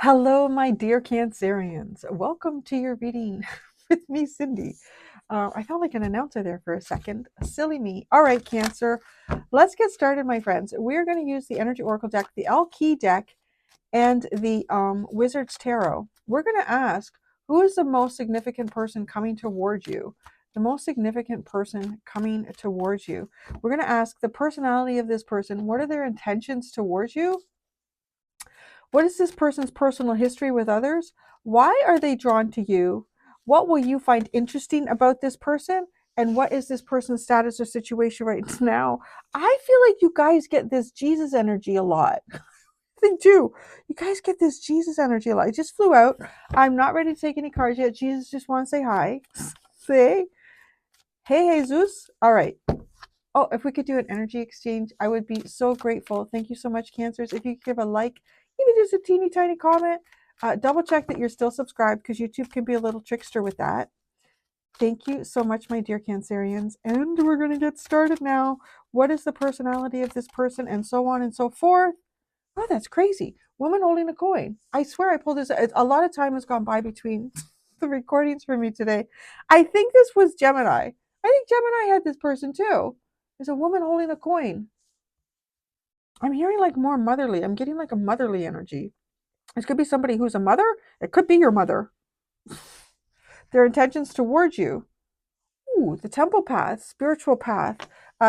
Hello, my dear Cancerians. Welcome to your reading with me, Cindy. I felt like an announcer there for a second. Silly me. All right, Cancer. Let's get started, my friends. We're going to use the Energy Oracle deck, the L Key deck, and the Wizard's Tarot. We're going to ask, who is the most significant person coming towards you? The most significant person coming towards you. We're going to ask the personality of this person. What are their intentions towards you? What is this person's personal history with others? Why are they drawn to you? What will you find interesting about this person? And what is this person's status or situation right now? I feel like you guys get this Jesus energy a lot. They do. You guys get this Jesus energy a lot. It just flew out. I'm not ready to take any cards yet. Jesus just wants to say hi. Say, hey, Jesus. All right. Oh, if we could do an energy exchange, I would be so grateful. Thank you so much, Cancers. If you could give a like, even just a teeny tiny comment, double check that you're still subscribed because YouTube can be a little trickster with that. Thank you so much, my dear Cancerians. And we're going to get started now. What is the personality of this person, and so on and so forth? Oh, that's crazy. Woman holding a coin. I swear I pulled this. A lot of time has gone by between the recordings for me today. I think this was Gemini. I think Gemini had this person too. There's a woman holding a coin. I'm hearing like more motherly. I'm getting like a motherly energy. This could be somebody who's a mother. It could be your mother. Their intentions towards you. Ooh, the temple path, spiritual path,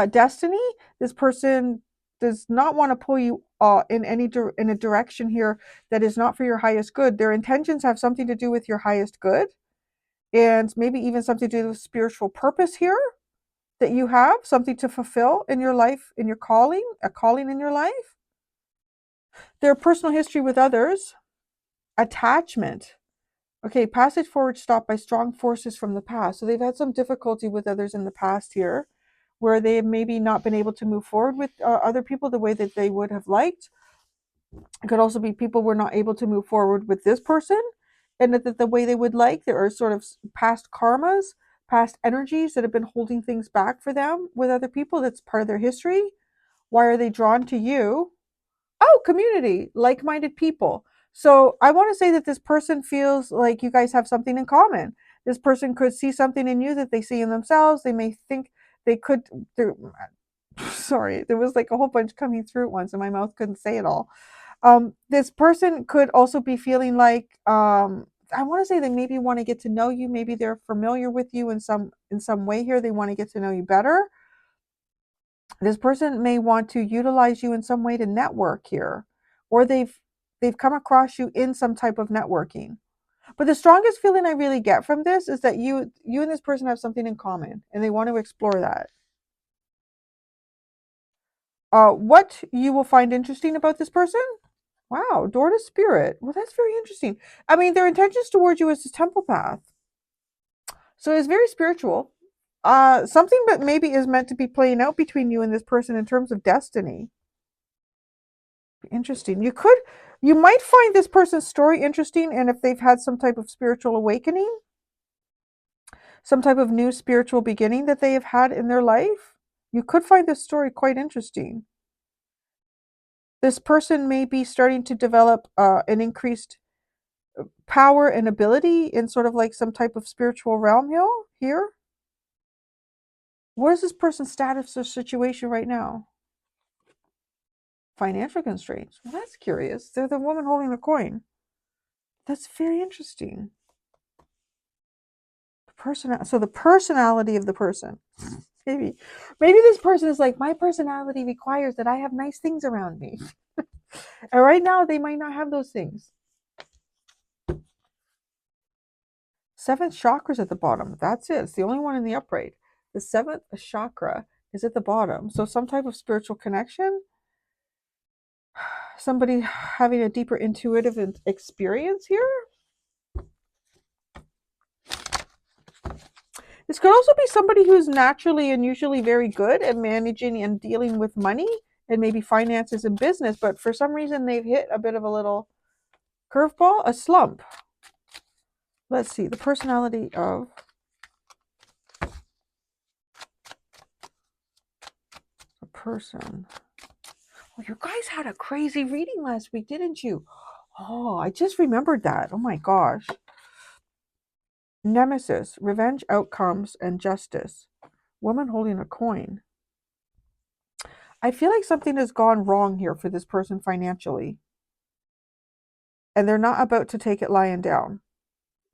destiny. This person does not want to pull you in in a direction here that is not for your highest good. Their intentions have something to do with your highest good, and maybe even something to do with spiritual purpose here that you have, something to fulfill in your life, in your calling, a calling in your life. Their personal history with others, attachment. Okay, passage forward stopped by strong forces from the past. So they've had some difficulty with others in the past here, where they have maybe not been able to move forward with other people the way that they would have liked. It could also be people were not able to move forward with this person and that the way they would like. There are sort of past karmas, past energies that have been holding things back for them with other people. That's part of their history. Why are they drawn to you? Oh, community, like-minded people. So I want to say that this person feels like you guys have something in common. This person could see something in you that they see in themselves. They may think they could. Sorry, there was like a whole bunch coming through at once, and my mouth couldn't say it all. This person could also be feeling like I want to say they maybe want to get to know you. Maybe they're familiar with you in some way here. They want to get to know you better. This person may want to utilize you in some way to network here, or they've come across you in some type of networking. But the strongest feeling I really get from this is that you and this person have something in common and they want to explore that. What you will find interesting about this person? Wow, door to spirit. Well, that's very interesting. I mean, their intentions towards you is this temple path. So it's very spiritual. Something that maybe is meant to be playing out between you and this person in terms of destiny. Interesting. You might find this person's story interesting, and if they've had some type of spiritual awakening, some type of new spiritual beginning that they have had in their life, you could find this story quite interesting. This person may be starting to develop an increased power and ability in sort of like some type of spiritual realm here. What is this person's status or situation right now? Financial constraints. Well, that's curious. They're the woman holding the coin. That's very interesting. So the personality of the person. Maybe this person is like, my personality requires that I have nice things around me. And right now they might not have those things. Seventh chakra's at the bottom. That's it. It's the only one in the upright. The seventh chakra is at the bottom. So some type of spiritual connection. Somebody having a deeper intuitive experience here. This could also be somebody who's naturally and usually very good at managing and dealing with money and maybe finances and business, but for some reason they've hit a bit of a little curveball, a slump. Let's see, the personality of a person. Well, you guys had a crazy reading last week, didn't you? Oh, I just remembered that. Oh my gosh. Nemesis, revenge, outcomes, and justice. Woman holding a coin. I feel like something has gone wrong here for this person financially, and they're not about to take it lying down.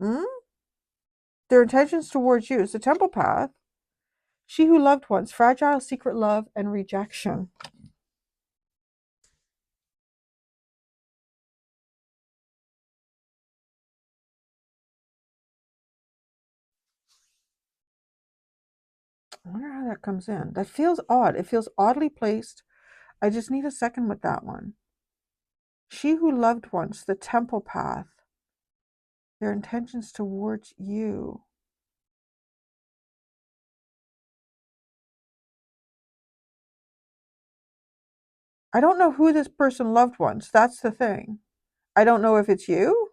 Hmm? Their intentions towards you is the temple path. She who loved once, fragile, secret love, and rejection. I wonder how that comes in. That feels odd. It feels oddly placed. I just need a second with that one. She who loved once, the temple path. Their intentions towards you. I don't know who this person loved once. That's the thing. I don't know if it's you.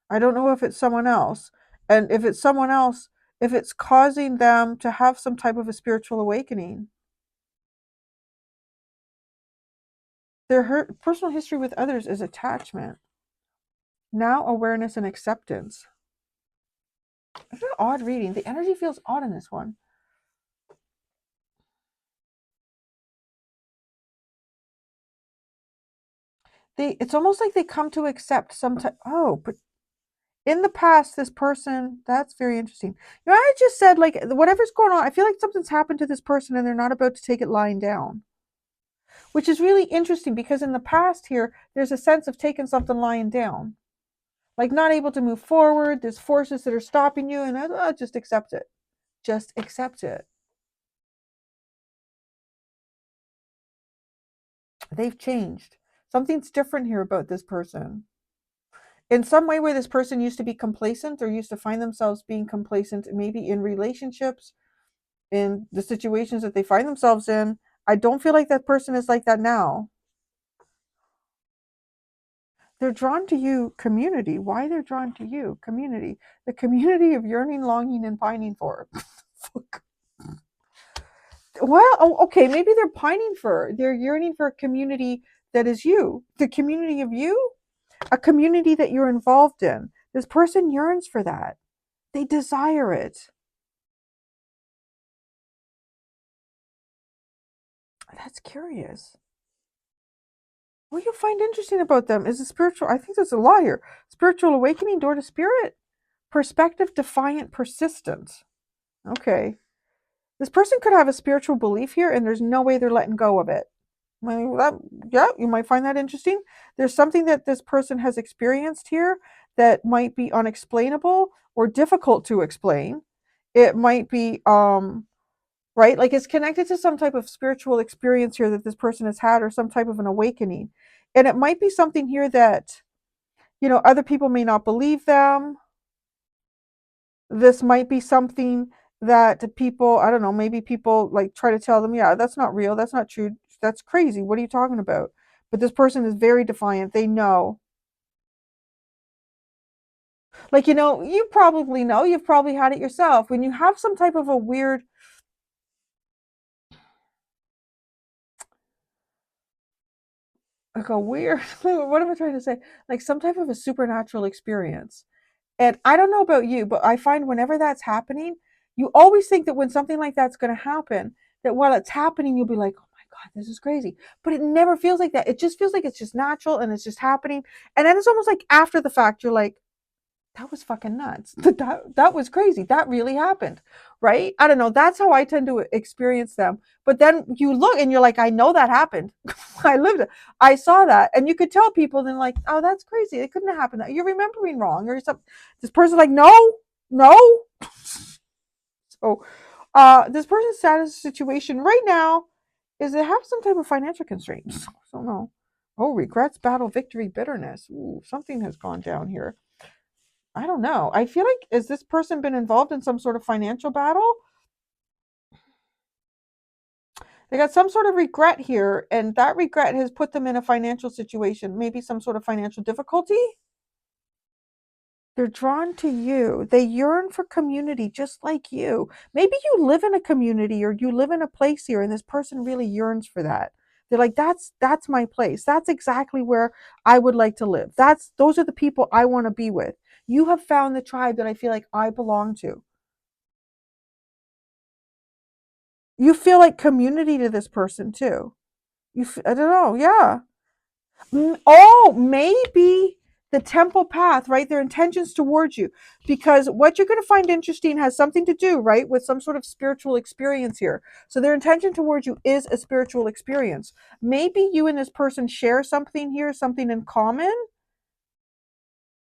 I don't know if it's someone else. And if it's someone else, if it's causing them to have some type of a spiritual awakening. Their personal history with others is attachment. Now awareness and acceptance. It's an odd reading. The energy feels odd in this one. It's almost like they come to accept some type. Oh, but in the past, this person, that's very interesting. You know, I just said, like, whatever's going on, I feel like something's happened to this person and they're not about to take it lying down, which is really interesting because in the past here, there's a sense of taking something lying down, like not able to move forward. There's forces that are stopping you, and just accept it. Just accept it. They've changed. Something's different here about this person. In some way where this person used to be complacent or used to find themselves being complacent, maybe in relationships, in the situations that they find themselves in, I don't feel like that person is like that now. They're drawn to you, community. Why they're drawn to you, community. The community of yearning, longing, and pining for. Well, okay, maybe they're pining for, they're yearning for a community that is you, the community of you, a community that you're involved in. This person yearns for that. They desire it. That's curious. What you find interesting about them is a spiritual, I think there's a lot here. Spiritual awakening, door to spirit, perspective, defiant, persistent. Okay. This person could have a spiritual belief here and there's no way they're letting go of it. Yeah, you might find that interesting. There's something that this person has experienced here that might be unexplainable or difficult to explain. It might be right, like it's connected to some type of spiritual experience here that this person has had or some type of an awakening. And it might be something here that, other people may not believe them. This might be something that people, I don't know, maybe people like try to tell them, yeah, that's not real, that's not true, that's crazy, what are you talking about? But this person is very defiant. They know. Like, you probably know, you've probably had it yourself. When you have some type of a weird, like a weird, what am I trying to say? Like some type of a supernatural experience. And I don't know about you, but I find whenever that's happening, you always think that when something like that's going to happen, that while it's happening, you'll be like, oh my God, this is crazy. But it never feels like that. It just feels like it's just natural and it's just happening. And then it's almost like after the fact, you're like, that was fucking nuts. That was crazy. That really happened. Right? I don't know. That's how I tend to experience them. But then you look and you're like, I know that happened. I lived it. I saw that. And you could tell people then like, oh, that's crazy. It couldn't have happened. You're remembering wrong or something. This person's like, no, no. So this person's status situation right now is they have some type of financial constraints. I don't know. Oh, regrets, battle, victory, bitterness. Ooh, something has gone down here. I don't know. I feel like, has this person been involved in some sort of financial battle? They got some sort of regret here, and that regret has put them in a financial situation, maybe some sort of financial difficulty. They're drawn to you. They yearn for community just like you. Maybe you live in a community or you live in a place here, and this person really yearns for that. They're like, that's my place. That's exactly where I would like to live. Those are the people I want to be with. You have found the tribe that I feel like I belong to. You feel like community to this person too. I don't know. Yeah. Oh, maybe the temple path, right? Their intentions towards you. Because what you're going to find interesting has something to do, right, with some sort of spiritual experience here. So their intention towards you is a spiritual experience. Maybe you and this person share something here, something in common,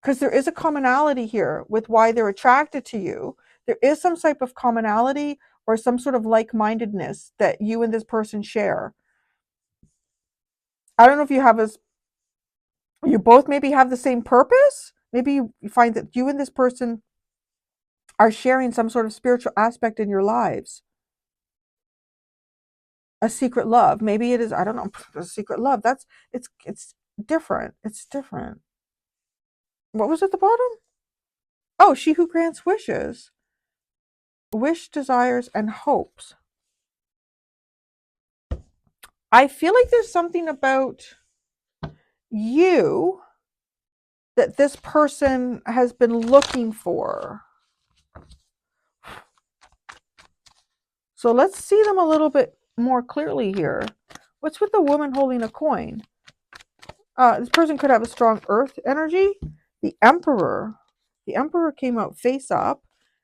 because there is a commonality here with why they're attracted to you. There is some type of commonality or some sort of like-mindedness that you and this person share. I don't know if you both maybe have the same purpose. Maybe you find that you and this person are sharing some sort of spiritual aspect in your lives. A secret love. Maybe it is, I don't know, a secret love. It's different. It's different. What was at the bottom? Oh, she who grants wishes. Wish, desires, and hopes. I feel like there's something about you that this person has been looking for. So let's see them a little bit more clearly here. What's with the woman holding a coin? This person could have a strong earth energy. The emperor. The emperor came out face up.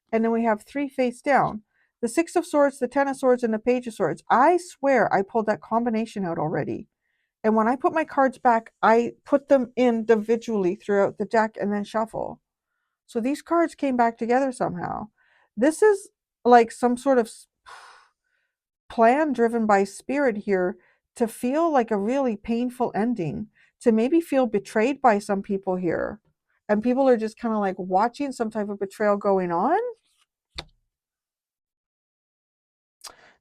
And then we have 3 face down. The 6 of swords, the 10 of swords, and the page of swords. I swear I pulled that combination out already. And when I put my cards back, I put them individually throughout the deck and then shuffle. So these cards came back together somehow. This is like some sort of plan driven by spirit here to feel like a really painful ending, to maybe feel betrayed by some people here. And people are just kind of like watching some type of betrayal going on.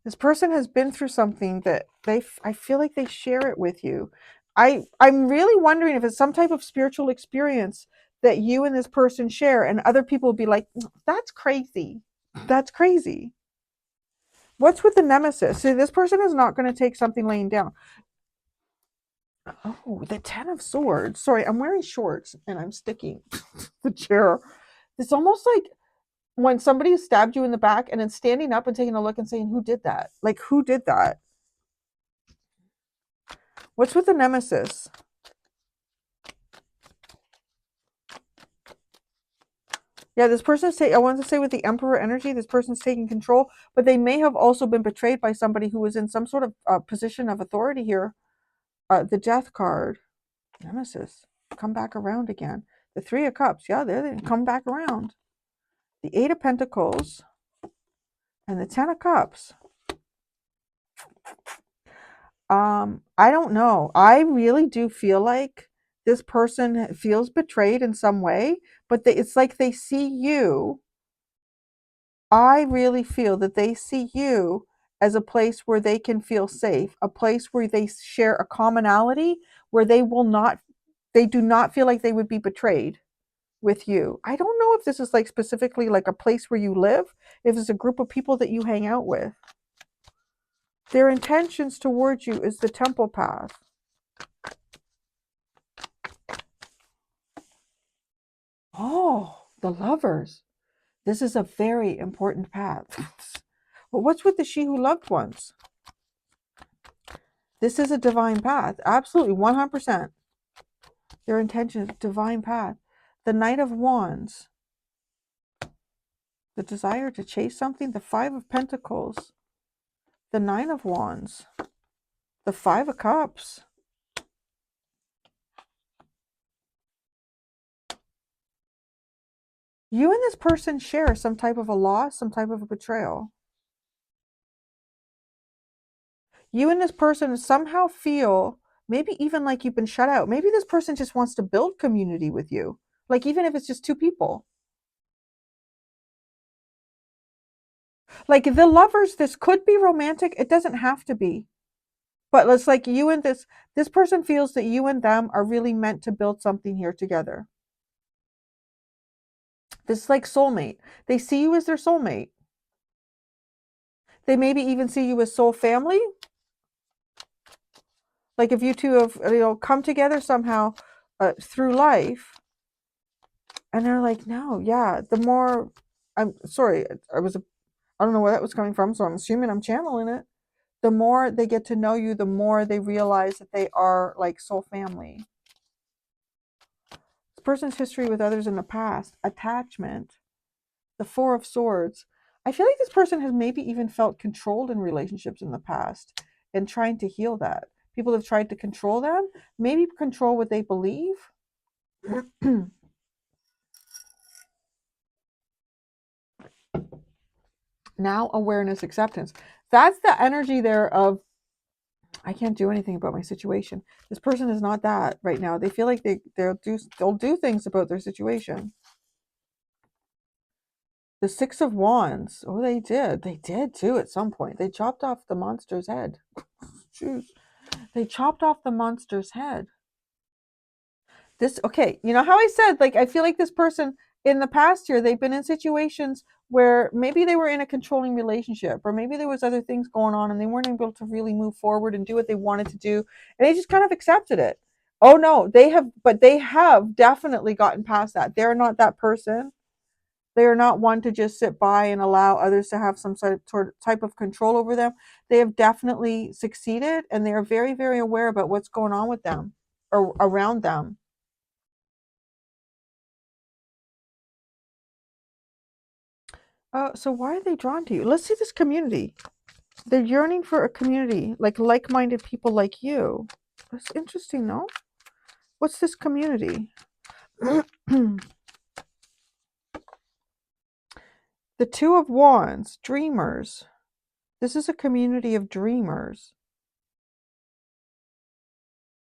This person has been through something that I feel like they share it with you. I'm really wondering if it's some type of spiritual experience that you and this person share, and other people will be like, that's crazy. That's crazy. What's with the nemesis? See, this person is not going to take something laying down. Oh, the 10 of swords. Sorry, I'm wearing shorts and I'm sticking the chair. It's almost like when somebody stabbed you in the back and then standing up and taking a look and saying, who did that? Like, who did that? What's with the nemesis? Yeah, this person's I wanted to say with the emperor energy, this person's taking control, but they may have also been betrayed by somebody who was in some sort of position of authority here. The death card. Nemesis. Come back around again. The 3 of cups. Yeah, they come back around. The 8 of pentacles. And the 10 of cups. I don't know. I really do feel like this person feels betrayed in some way, but it's like they see you. I really feel that they see you as a place where they can feel safe, a place where they share a commonality, where they do not feel like they would be betrayed with you. I don't know if this is like specifically like a place where you live, if it's a group of people that you hang out with. Their intentions towards you is the temple path. Oh, the lovers. This is a very important path. But what's with the she who loved ones? This is a divine path. Absolutely, 100%. Their intention is divine path. The Knight of Wands. The desire to chase something. The 5 of Pentacles. The 9 of Wands. The 5 of Cups. You and this person share some type of a loss, some type of a betrayal. You and this person somehow feel maybe even like you've been shut out. Maybe this person just wants to build community with you. Like even if it's just 2 people. Like the lovers, this could be romantic. It doesn't have to be. But it's like you and this person feels that you and them are really meant to build something here together. This is like soulmate. They see you as their soulmate. They maybe even see you as soul family. Like if you two have, come together somehow through life, and they're like, no, yeah, the more, I'm sorry, I don't know where that was coming from, so I'm assuming I'm channeling it. The more they get to know you, the more they realize that they are like soul family. This person's history with others in the past, attachment, the Four of Swords. I feel like this person has maybe even felt controlled in relationships in the past and trying to heal that. People have tried to control them, maybe control what they believe. Now awareness, acceptance. That's the energy there of, I can't do anything about my situation. This person is not that right now. They feel like they'll do things about their situation. The Six of Wands. Oh, they did. They did too at some point. They chopped off the monster's head. Jeez. They chopped off the monster's head. This, okay, you know how I said, like, I feel like this person in the past year, they've been in situations where maybe they were in a controlling relationship, or maybe there was other things going on and they weren't able to really move forward and do what they wanted to do, and they just kind of accepted it. Oh no, they have definitely gotten past that. They're not that person. They are not one to just sit by and allow others to have some sort of type of control over them. They have definitely succeeded, and they are very, very aware about what's going on with them or around them. So why are they drawn to you? Let's see this community. They're yearning for a community, like-minded people like you. That's interesting, no? What's this community? The Two of Wands, dreamers. This is a community of dreamers.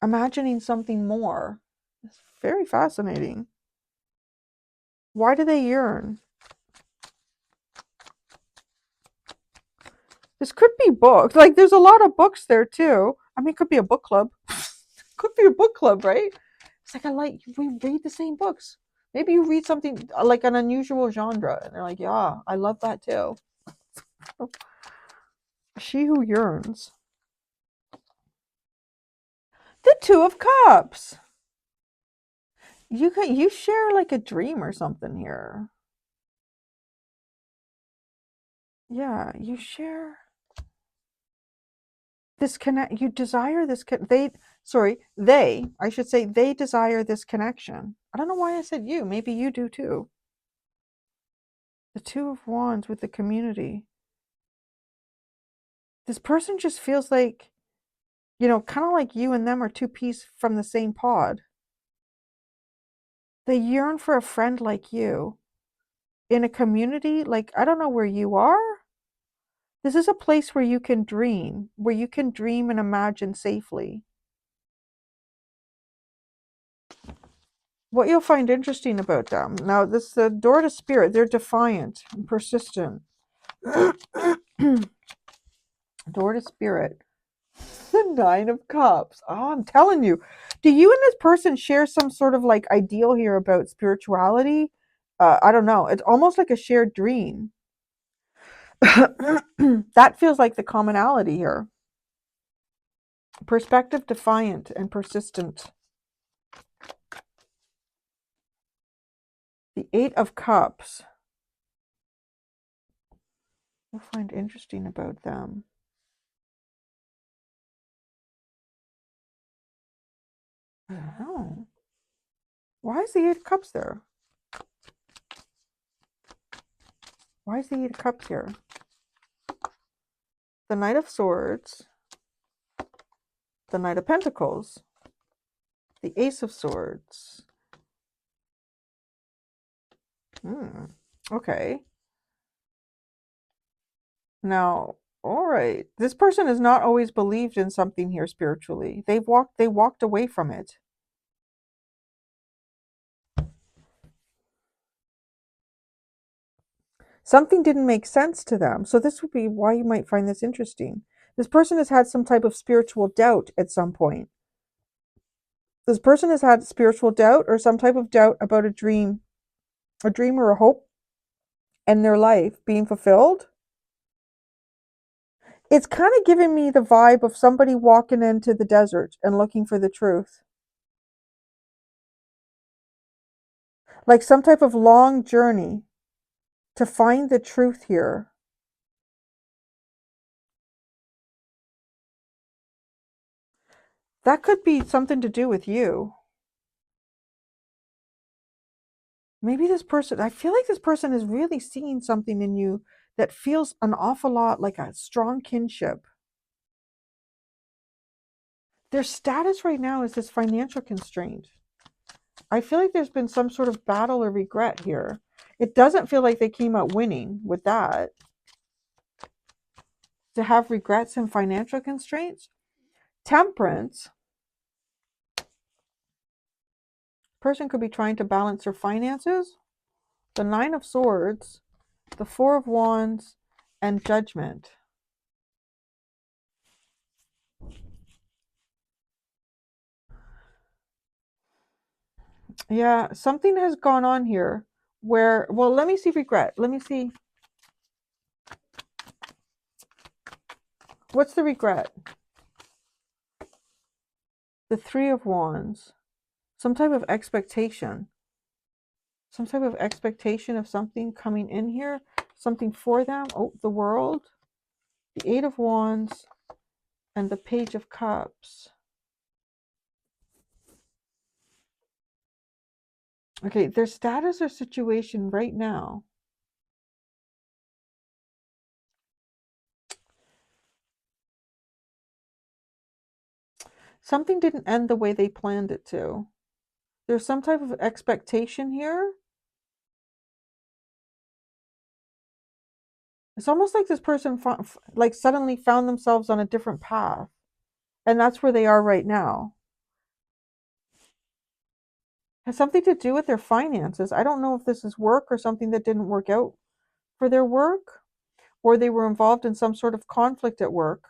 Imagining something more. It's very fascinating. Why do they yearn? This could be books. Like, there's a lot of books there, too. I mean, it could be a book club. Could be a book club, right? It's like, we read the same books. Maybe you read something like an unusual genre, and they're like, yeah, I love that too. She who yearns. The Two of Cups. You share like a dream or something here. Yeah, you share this connect. You desire this. I should say they desire this connection. I don't know why I said you. Maybe you do too. The Two of Wands with the community. This person just feels like, kind of like you and them are two peas from the same pod. They yearn for a friend like you in a community. Like, I don't know where you are. This is a place where you can dream, and imagine safely. What you'll find interesting about them. Now, this the door to spirit. They're defiant and persistent. Door to spirit. The Nine of Cups. Oh, I'm telling you. Do you and this person share some sort of like ideal here about spirituality? I don't know. It's almost like a shared dream. That feels like the commonality here. Perspective, defiant and persistent. The Eight of Cups. You'll find interesting about them. Oh. Why is the Eight of Cups there? Why is the Eight of Cups here? The Knight of Swords. The Knight of Pentacles. The Ace of Swords. Okay. Now, all right. This person has not always believed in something here spiritually. They walked away from it. Something didn't make sense to them. So this would be why you might find this interesting. This person has had some type of spiritual doubt at some point. This person has had spiritual doubt or some type of doubt about a dream or a hope in their life being fulfilled. It's kind of giving me the vibe of somebody walking into the desert and looking for the truth. Like some type of long journey to find the truth here. That could be something to do with you. Maybe this person, I feel like this person is really seeing something in you that feels an awful lot like a strong kinship. Their status right now is this financial constraint. I feel like there's been some sort of battle or regret here. It doesn't feel like they came out winning with that. To have regrets and financial constraints. Temperance. Person could be trying to balance their finances. The Nine of Swords, the Four of Wands, and Judgment. Yeah, something has gone on here where, well, let me see regret. Let me see. What's the regret? The Three of Wands. Some type of expectation. Some type of expectation of something coming in here. Something for them. Oh, the World. The Eight of Wands. And the Page of Cups. Okay, their status or situation right now. Something didn't end the way they planned it to. There's some type of expectation here. It's almost like this person like suddenly found themselves on a different path, and that's where they are right now. It has something to do with their finances. I don't know if this is work or something that didn't work out for their work, or they were involved in some sort of conflict at work.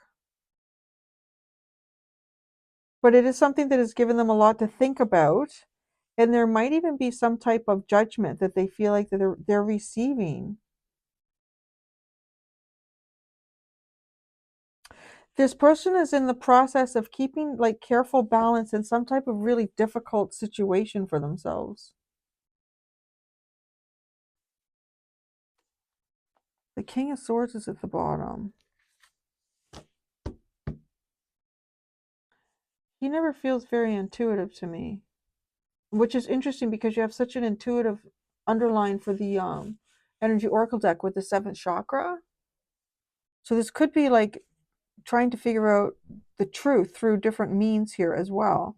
But it is something that has given them a lot to think about, and there might even be some type of judgment that they feel like that they're receiving. This person is in the process of keeping like careful balance in some type of really difficult situation for themselves. The King of Swords is at the bottom. He never feels very intuitive to me, which is interesting because you have such an intuitive underline for the energy oracle deck with the seventh chakra. So this could be like trying to figure out the truth through different means here as well.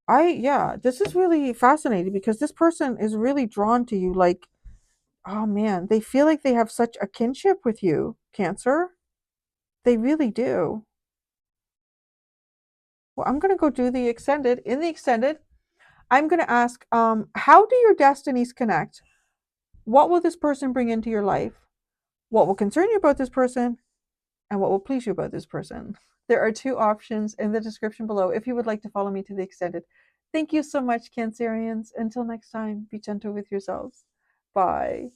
Yeah, this is really fascinating because this person is really drawn to you. Like, oh man, they feel like they have such a kinship with you, Cancer. They really do. Well, I'm going to go do the extended. In the extended, I'm going to ask, how do your destinies connect? What will this person bring into your life? What will concern you about this person? And what will please you about this person? There are two options in the description below if you would like to follow me to the extended. Thank you so much, Cancerians. Until next time, be gentle with yourselves. Bye.